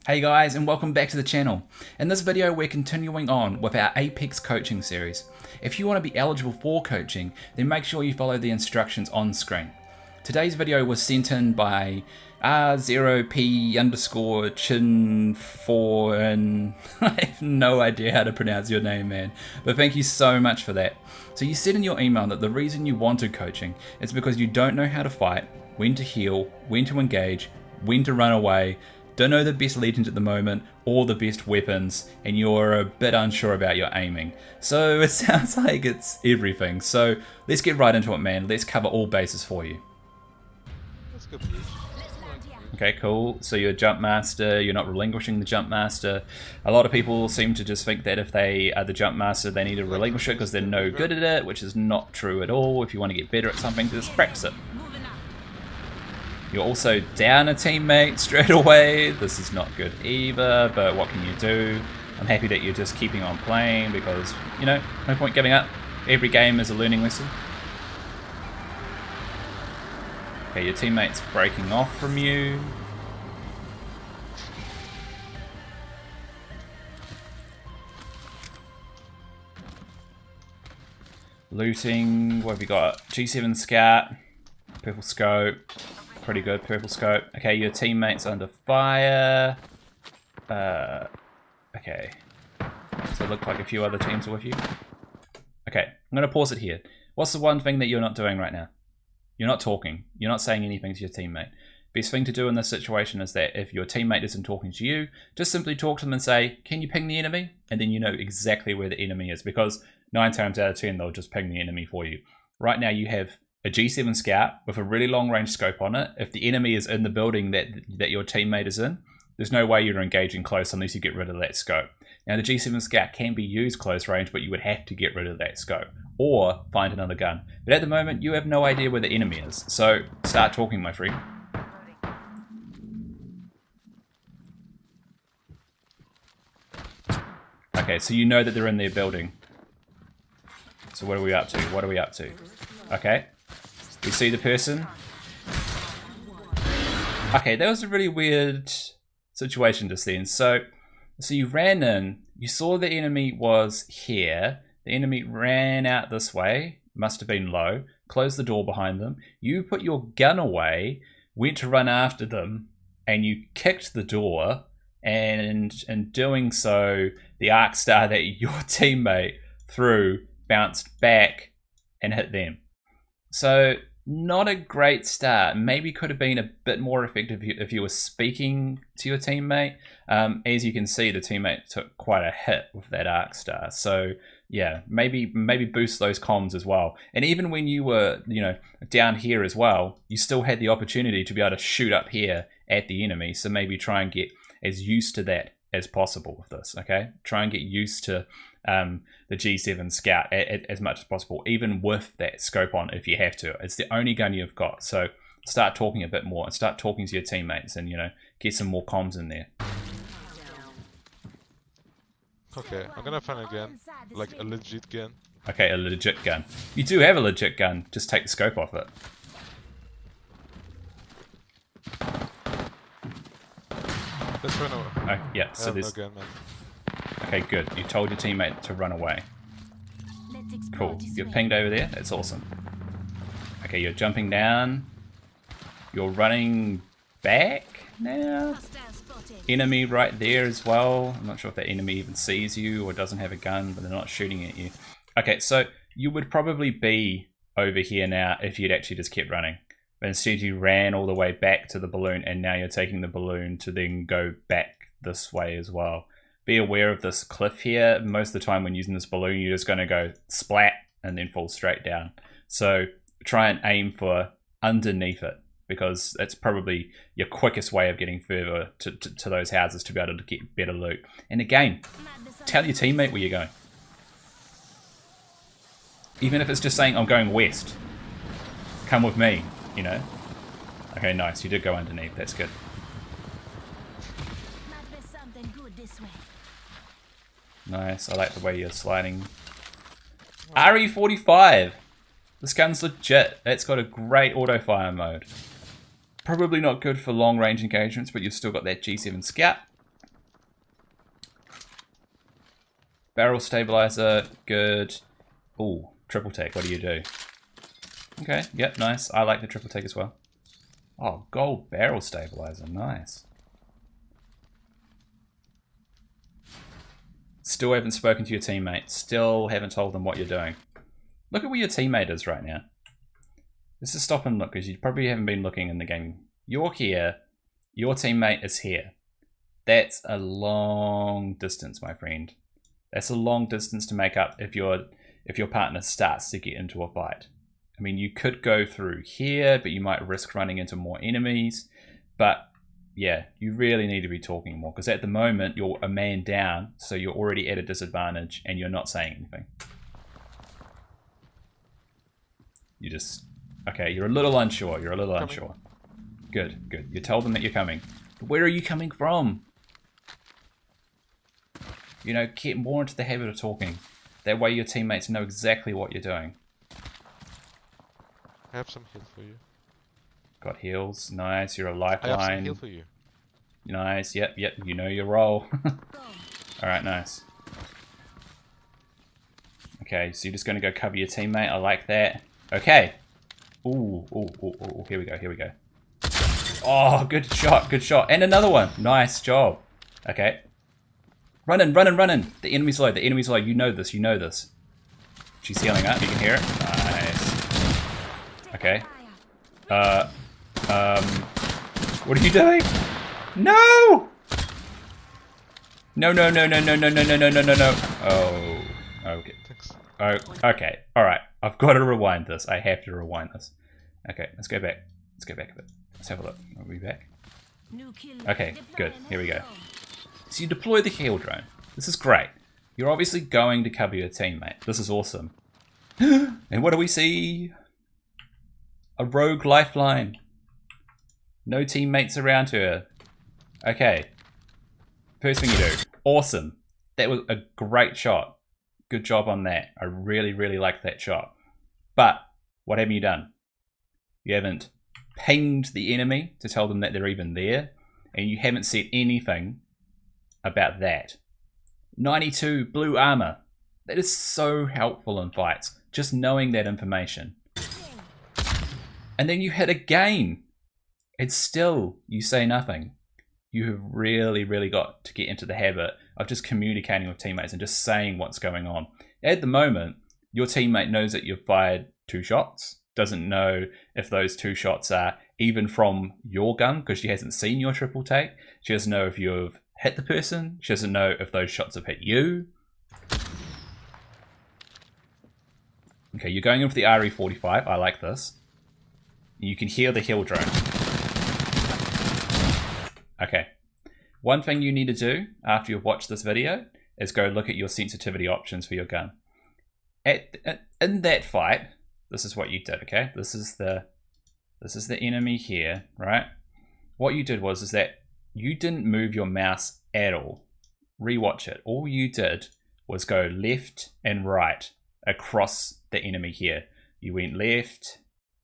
Hey guys, and welcome back to the channel. In this video we're continuing on with our Apex coaching series. If you want to be eligible for coaching, then make sure you follow the instructions on screen. Today's video was sent in by R0P_Chin4 and I have no idea how to pronounce your name, man, but thank you so much for that. So you said in your email that the reason you wanted coaching is because you don't know how to fight, when to heal, when to engage, when to run away, don't know the best legends at the moment or the best weapons, and you're a bit unsure about your aiming. So it sounds like it's everything. So let's get right into it, man. Let's cover all bases for you. That's good. Okay, cool. So you're a jump master, you're not relinquishing the jump master. A lot of people seem to just think that if they are the jump master, they need to relinquish it because they're no good at it, which is not true at all. If you want to get better at something, just practice it. You're also down a teammate straight away. This is not good either, but what can you do? I'm happy that you're just keeping on playing because, you know, no point giving up. Every game is a learning lesson. Okay, your teammate's breaking off from you. Looting, what have we got? G7 Scout, purple scope. Pretty good, purple scope. Okay, your teammate's under fire. Okay. So it looked like a few other teams are with you. Okay, I'm going to pause it here. What's the one thing that you're not doing right now? You're not talking. You're not saying anything to your teammate. Best thing to do in this situation is that if your teammate isn't talking to you, just simply talk to them and say, can you ping the enemy? And then you know exactly where the enemy is, because 9 times out of 10, they'll just ping the enemy for you. Right now you have a G7 Scout with a really long range scope on it. If the enemy is in the building that your teammate is in, there's no way you're engaging close unless you get rid of that scope. Now the G7 Scout can be used close range, but you would have to get rid of that scope or find another gun. But at the moment you have no idea where the enemy is. So start talking, my friend. Okay, so you know that they're in their building. So what are we up to? What are we up to? Okay. You see the person? Okay, that was a really weird situation just then. So you ran in, you saw the enemy was here, the enemy ran out this way, must have been low, closed the door behind them, you put your gun away, went to run after them, and you kicked the door, and in doing so, the arc star that your teammate threw bounced back and hit them. So not a great start. Maybe could have been a bit more effective if you were speaking to your teammate. As you can see, the teammate took quite a hit with that arc star. So yeah, maybe boost those comms as well. And even when you were, you know, down here as well, you still had the opportunity to be able to shoot up here at the enemy. So maybe try and get as used to that as possible with this. Okay, try and get used to the G7 Scout as much as possible, even with that scope on if you have to. It's the only gun you've got, so start talking a bit more and start talking to your teammates and, you know, get some more comms in there. Okay, I'm gonna find a gun, like a legit gun. Okay, a legit gun. You do have a legit gun, just take the scope off it. Let's run over. Oh, yeah, so no there's... gun, man. Okay, good. You told your teammate to run away. Cool. You're pinged over there. That's awesome. Okay, you're jumping down. You're running back now. Enemy right there as well. I'm not sure if that enemy even sees you or doesn't have a gun, but they're not shooting at you. Okay, so you would probably be over here now if you'd actually just kept running. But instead you ran all the way back to the balloon, and now you're taking the balloon to then go back this way as well. Be aware of this cliff here. Most of the time when using this balloon, you're just going to go splat and then fall straight down. So try and aim for underneath it, because it's probably your quickest way of getting further to those houses to be able to get better loot. And again, tell your teammate where you're going. Even if it's just saying, I'm going west. Come with me, you know. Okay, nice. You did go underneath. That's good. Nice, I like the way you're sliding. RE45! This gun's legit. It's got a great auto fire mode. Probably not good for long range engagements, but you've still got that G7 Scout. Barrel stabilizer, good. Ooh, triple take, what do you do? Okay, yep, nice. I like the triple take as well. Oh, gold barrel stabilizer, nice. Still haven't spoken to your teammate. Still haven't told them what you're doing. Look at where your teammate is right now. Let's just stop and look, because you probably haven't been looking in the game. You're here. Your teammate is here. That's a long distance, my friend. That's a long distance to make up if your partner starts to get into a fight. I mean, you could go through here, but you might risk running into more enemies. But yeah, you really need to be talking more, because at the moment you're a man down, so you're already at a disadvantage and you're not saying anything. You just, okay, you're a little unsure. You're a little unsure. Good, good. You told them that you're coming. Where are you coming from? You know, get more into the habit of talking. That way your teammates know exactly what you're doing. I have some heal for you. Got heals. Nice. You're a I have some lifeline. heal for you. Nice. Yep, yep. You know your role. Alright, nice. Okay, so you're just going to go cover your teammate. I like that. Okay. Ooh, ooh, ooh, ooh. Here we go, here we go. Oh, good shot, good shot. And another one. Nice job. Okay. Running, running, running. The enemy's low, the enemy's low. You know this, you know this. She's healing up, you can hear it. Nice. Okay. What are you doing? No! No, no, no, no, no, no, no, no, no, no, no, no. Oh, okay. Thanks. Oh, okay. All right. I've got to rewind this. I have to rewind this. Okay, let's go back. Let's go back a bit. Let's have a look. Are we back? Okay, good. Here we go. So you deploy the heal drone. This is great. You're obviously going to cover your teammate. This is awesome. And what do we see? A rogue lifeline. No teammates around her. Okay. First thing you do. Awesome. That was a great shot. Good job on that. I really, really like that shot. But what haven't you done? You haven't pinged the enemy to tell them that they're even there. And you haven't said anything about that. 92 blue armor. That is so helpful in fights. Just knowing that information. And then you hit again. And still you say nothing. You have really, really got to get into the habit of just communicating with teammates and just saying what's going on. At the moment, your teammate knows that you've fired 2 shots. Doesn't know if those 2 shots are even from your gun because she hasn't seen your triple take. She doesn't know if you've hit the person. She doesn't know if those shots have hit you. Okay, you're going in for the RE45. I like this. You can hear the heal drone. Okay. One thing you need to do after you've watched this video is go look at your sensitivity options for your gun. In that fight, this is what you did, okay? This is the enemy here, right? What you did is that you didn't move your mouse at all. Rewatch it. All you did was go left and right across the enemy here. You went left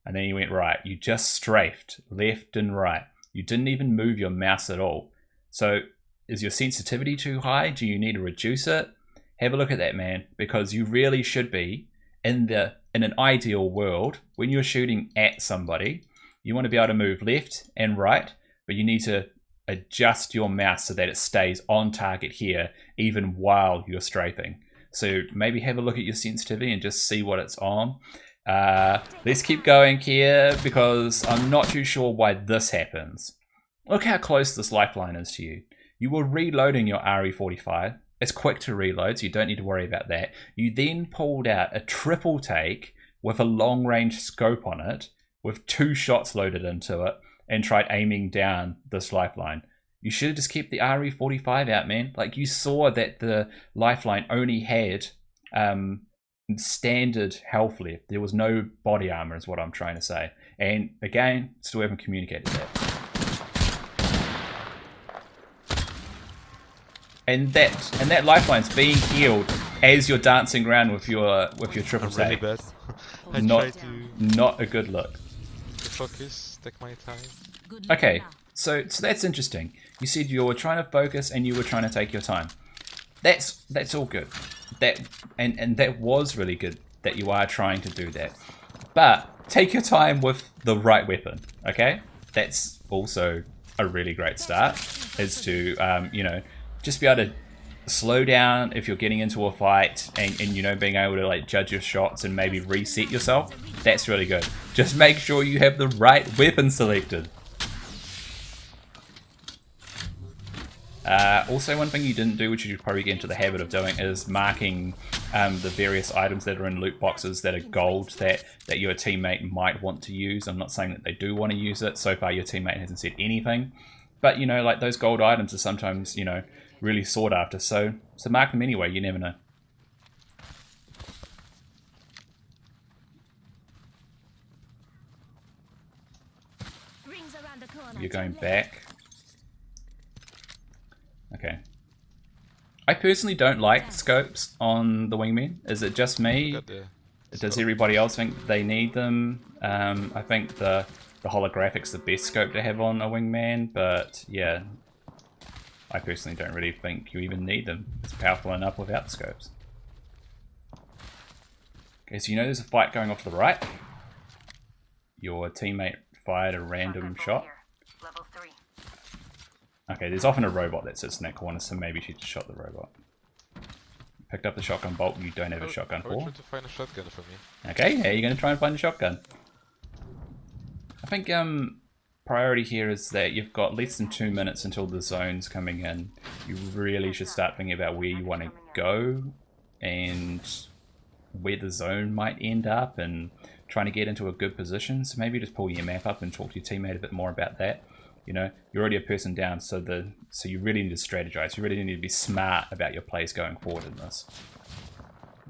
and then you went right. You just strafed left and right. You didn't even move your mouse at all. So is your sensitivity too high? Do you need to reduce it? Have a look at that, man, because you really should be in an ideal world when you're shooting at somebody. You want to be able to move left and right, but you need to adjust your mouse so that it stays on target here even while you're strafing. So maybe have a look at your sensitivity and just see what it's on. Let's keep going here because I'm not too sure why this happens. Look how close this lifeline is to you. You were reloading your RE45. It's quick to reload, so you don't need to worry about that. You then pulled out a triple take with a long range scope on it with 2 shots loaded into it and tried aiming down this lifeline. You should have just kept the RE45 out, man. Like, you saw that the lifeline only had standard health left. There was no body armor is what I'm trying to say. And again, still haven't communicated that. And that lifeline's being healed as you're dancing around with your triple I'm really take. bad. I Not try to not a good look. focus, take my time. Okay, so that's interesting. You said you were trying to focus and you were trying to take your time. That's all good. and that was really good that you are trying to do that. But take your time with the right weapon, okay? That's also a really great start, is to, you know, just be able to slow down if you're getting into a fight and you know, being able to like judge your shots and maybe reset yourself. That's really good. Just make sure you have the right weapon selected. Also, one thing you didn't do, which you should probably get into the habit of doing, is marking the various items that are in loot boxes that are gold that your teammate might want to use. I'm not saying that they do want to use it. So far, your teammate hasn't said anything. But, you know, like those gold items are sometimes, you know, really sought after. So mark them anyway. You never know. You're going back. Okay. I personally don't like scopes on the wingmen. Is it just me? Does everybody else think they need them? I think the holographic's the best scope to have on a wingman, but yeah, I personally don't really think you even need them. It's powerful enough without the scopes. Okay, so you know there's a fight going off to the right. Your teammate fired a random shot. Level 3. Okay, there's often a robot that sits in that corner, so maybe she just shot the robot. Picked up the shotgun bolt you don't have a shotgun for. Trying to find a shotgun for me. Okay, how are you going to try and find a shotgun? I think priority here is that you've got less than 2 minutes until the zone's coming in. You really should start thinking about where you want to go and where the zone might end up and trying to get into a good position. So maybe just pull your map up and talk to your teammate a bit more about that. You know, you're already a person down, so you really need to strategize. You really need to be smart about your plays going forward in this.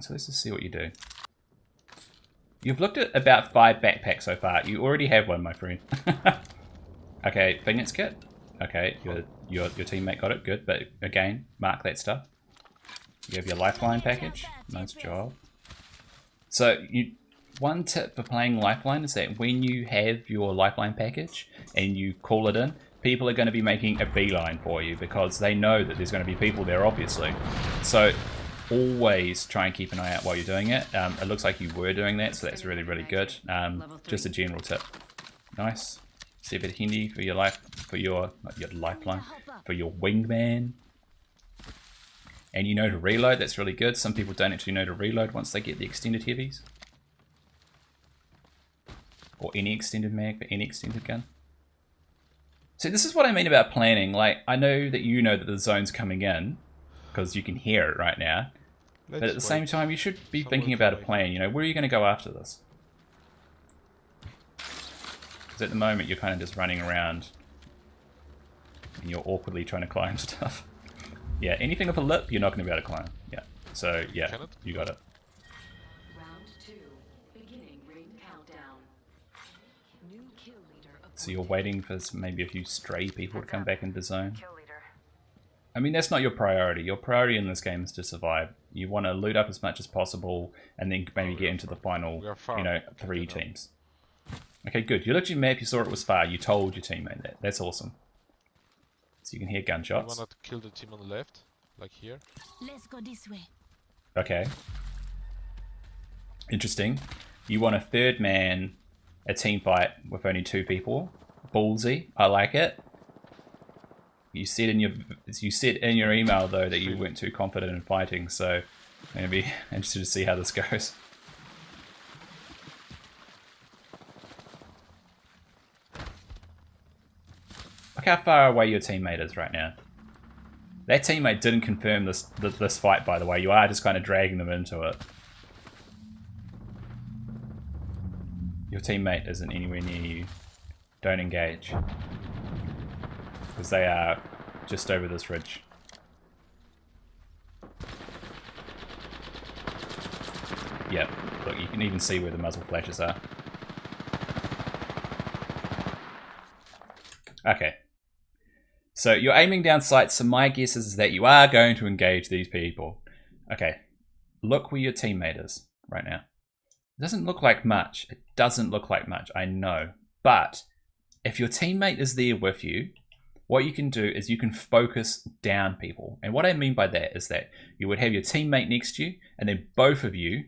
So let's just see what you do. You've looked at about 5 backpacks so far. You already have one, my friend. Okay, Vignettes kit. Okay, your teammate got it. Good, but again, mark that stuff. You have your Lifeline package. Nice job. So one tip for playing Lifeline is that when you have your Lifeline package and you call it in, people are going to be making a beeline for you because they know that there's going to be people there, obviously. So always try and keep an eye out while you're doing it. It looks like you were doing that, so that's really, really good. Just a general tip. Nice. See a bit handy for your Lifeline, for your wingman. And you know to reload, that's really good. Some people don't actually know to reload once they get the extended heavies. Or any extended mag for any extended gun. So this is what I mean about planning. Like, I know that you know that the zone's coming in, because you can hear it right now. But at the same time, you should be thinking about a plan. You know, where are you going to go after this? Because at the moment, you're kind of just running around. And you're awkwardly trying to climb stuff. Yeah, anything with a lip, you're not going to be able to climb. Yeah, so yeah, you got it. So you're waiting for maybe a few stray people to come back into the zone. I mean, that's not your priority. Your priority in this game is to survive. You want to loot up as much as possible and then maybe get into the final, you know, 3 teams. Okay, good. You looked at your map, you saw it was far. You told your teammate that. That's awesome. So you can hear gunshots. You want to kill the team on the left, like here? Let's go this way. Okay. Interesting. You want a third man, a team fight with only 2 people. Ballsy. I like it. You said in your email though that you weren't too confident in fighting, so I'm gonna be interested to see how this goes. Look how far away your teammate is right now. That teammate didn't confirm this fight, by the way. You are just kind of dragging them into it. Your teammate isn't anywhere near you. Don't engage. Because they are just over this ridge. Yep, look, you can even see where the muzzle flashes are. Okay. So you're aiming down sights, so my guess is that you are going to engage these people. Okay, look where your teammate is right now. It doesn't look like much. It doesn't look like much, I know. But if your teammate is there with you, what you can do is you can focus down people. And what I mean by that is that you would have your teammate next to you, and then both of you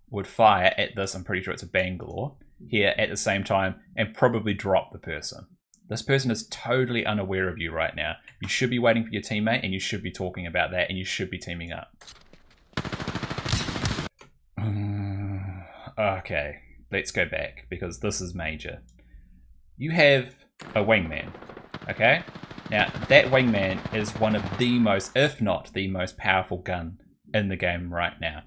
would fire at this, I'm pretty sure it's a Bangalore, here at the same time, and probably drop the person. This person is totally unaware of you right now. You should be waiting for your teammate, and you should be talking about that, and you should be teaming up. Okay, let's go back, because this is major. You have a wingman, okay? Now, that wingman is one of the most, if not the most powerful gun in the game right now.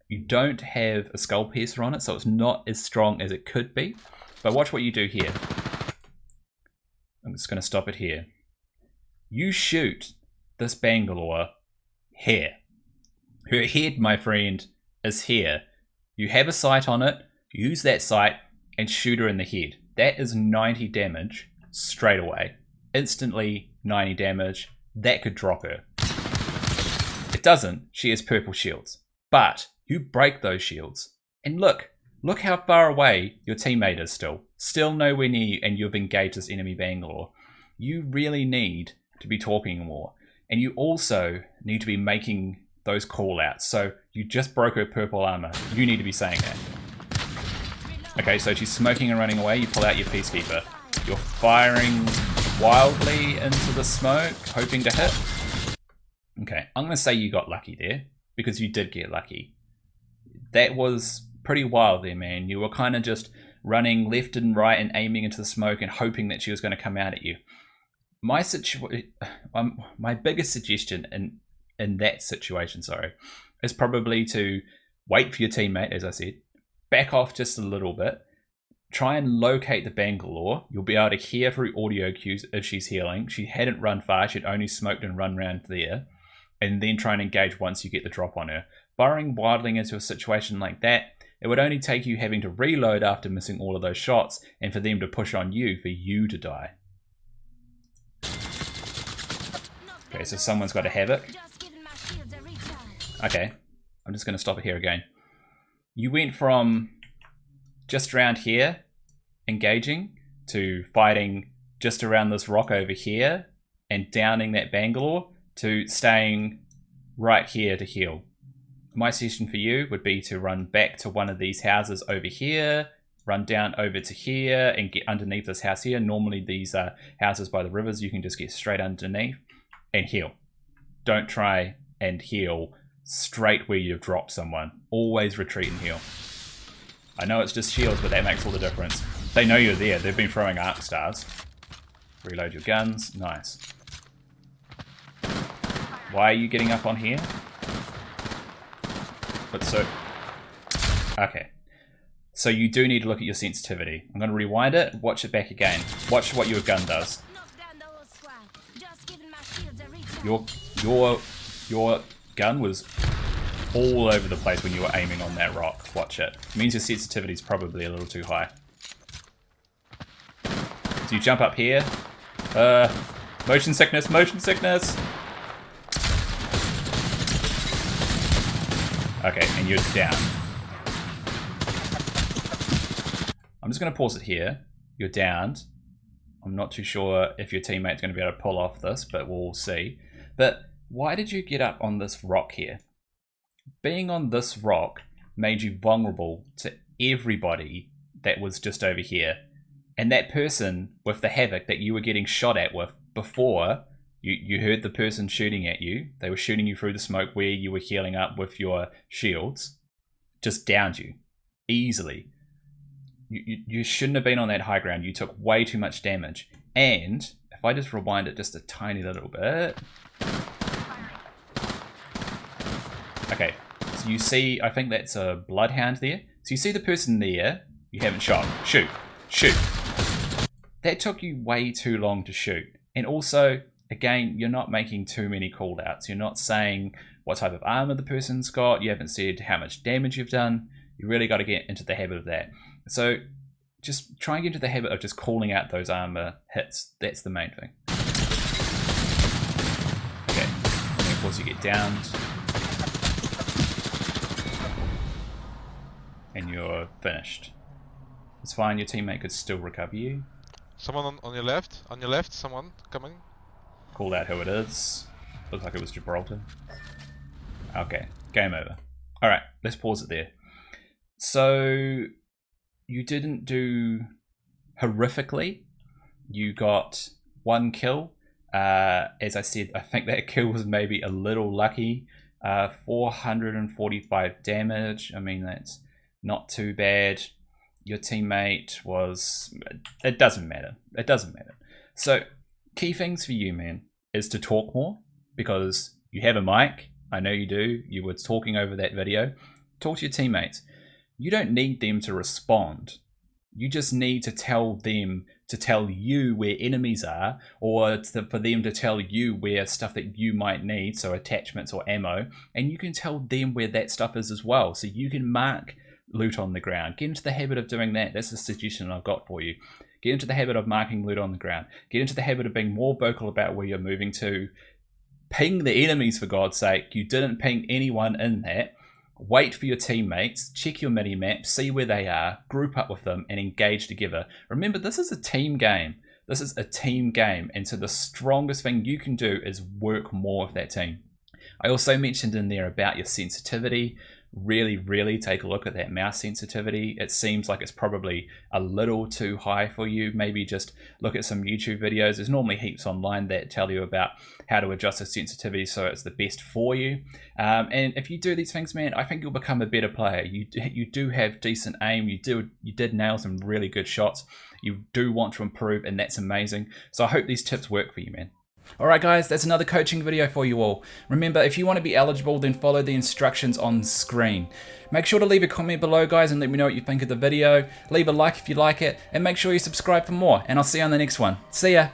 You don't have a skull piercer on it, so it's not as strong as it could be. But watch what you do here. I'm just going to stop it here. You shoot this Bangalore here. Her head, my friend, is here. You have a sight on it, use that sight, and shoot her in the head. That is 90 damage straight away. Instantly 90 damage. That could drop her. It doesn't. She has purple shields. But you break those shields. And look how far away your teammate is still. Still nowhere near you, and you've engaged this enemy Bangalore. You really need to be talking more. And you also need to be making those call outs. So you just broke her purple armor. You need to be saying that. Okay, so she's smoking and running away. You pull out your Peacekeeper. You're firing wildly into the smoke, hoping to hit. Okay, I'm going to say you got lucky there, because you did get lucky. That was pretty wild there, man. You were kind of just running left and right and aiming into the smoke and hoping that she was going to come out at you. My biggest suggestion in that situation, is probably to wait for your teammate, as I said, back off just a little bit, try and locate the Bangalore. You'll be able to hear through audio cues if she's healing. She hadn't run far, she'd only smoked and run around there, and then try and engage once you get the drop on her. Burrowing wildly into a situation like that, it would only take you having to reload after missing all of those shots, and for them to push on you for you to die. Okay, so someone's got a Havoc. Okay, I'm just going to stop it here again. You went from just around here, engaging, to fighting just around this rock over here, and downing that Bangalore, to staying right here to heal. My suggestion for you would be to run back to one of these houses over here, run down over to here, and get underneath this house here. Normally these houses by the rivers, you can just get straight underneath and heal. Don't try and heal straight where you've dropped someone. Always retreat and heal. I know it's just shields, but that makes all the difference. They know you're there. They've been throwing arc stars. Reload your guns. Nice. Why are you getting up on here? But so... Okay. So you do need to look at your sensitivity. I'm going to rewind it. Watch it back again. Watch what your gun does. Your gun was all over the place when you were aiming on that rock. Watch it. It means your sensitivity is probably a little too high. So you jump up here. Motion sickness, motion sickness. Okay, and you're down. I'm just going to pause it here. You're downed. I'm not too sure if your teammate's going to be able to pull off this, but we'll see. But why did you get up on this rock here? Being on this rock made you vulnerable to everybody that was just over here. And that person with the Havoc that you were getting shot at with before, you heard the person shooting at you. They were shooting you through the smoke where you were healing up with your shields. Just downed you easily. You shouldn't have been on that high ground. You took way too much damage. And if I just rewind it just a tiny little bit. Okay, so you see, I think that's a bloodhound there. So you see the person there, you haven't shot. Shoot, shoot. That took you way too long to shoot. And also, again, you're not making too many callouts. You're not saying what type of armor the person's got. You haven't said how much damage you've done. You really got to get into the habit of that. So just try and get into the habit of just calling out those armor hits. That's the main thing. Okay, and of course you get downed. And you're finished. It's fine, your teammate could still recover you. Someone on your left? On your left, someone coming? call out who it is. Looks like it was Gibraltar. Okay, game over. Alright, let's pause it there. So, you didn't do horrifically. You got 1 kill. As I said, I think that kill was maybe a little lucky. 445 damage. I mean, that's not too bad. Your teammate was... It doesn't matter. It doesn't matter. So, key things for you, man, is to talk more, because you have a mic. I know you do. You were talking over that video. Talk to your teammates. You don't need them to respond. You just need to tell them to tell you where enemies are, or for them to tell you where stuff that you might need, so attachments or ammo, and you can tell them where that stuff is as well. So you can mark loot on the ground. Get into the habit of doing that. That's the suggestion I've got for you. Get into the habit of marking loot on the ground. Get into the habit of being more vocal about where you're moving to. Ping the enemies, for God's sake. You didn't ping anyone in that. Wait for your teammates, check your mini-map, see where they are, group up with them, and engage together. Remember, this is a team game. This is a team game, and so the strongest thing you can do is work more with that team. I also mentioned in there about your sensitivity. Really take a look at that mouse sensitivity. It seems like it's probably a little too high for you. Maybe just look at some YouTube videos. There's normally heaps online that tell you about how to adjust the sensitivity so it's the best for you. And if you do these things, man, I think you'll become a better player. You do have decent aim. You did nail some really good shots. You do want to improve, and that's amazing. So I hope these tips work for you, man. Alright guys, that's another coaching video for you all. Remember, if you want to be eligible, then follow the instructions on screen. Make sure to leave a comment below, guys, and let me know what you think of the video. Leave a like if you like it, and make sure you subscribe for more, and I'll see you on the next one. See ya!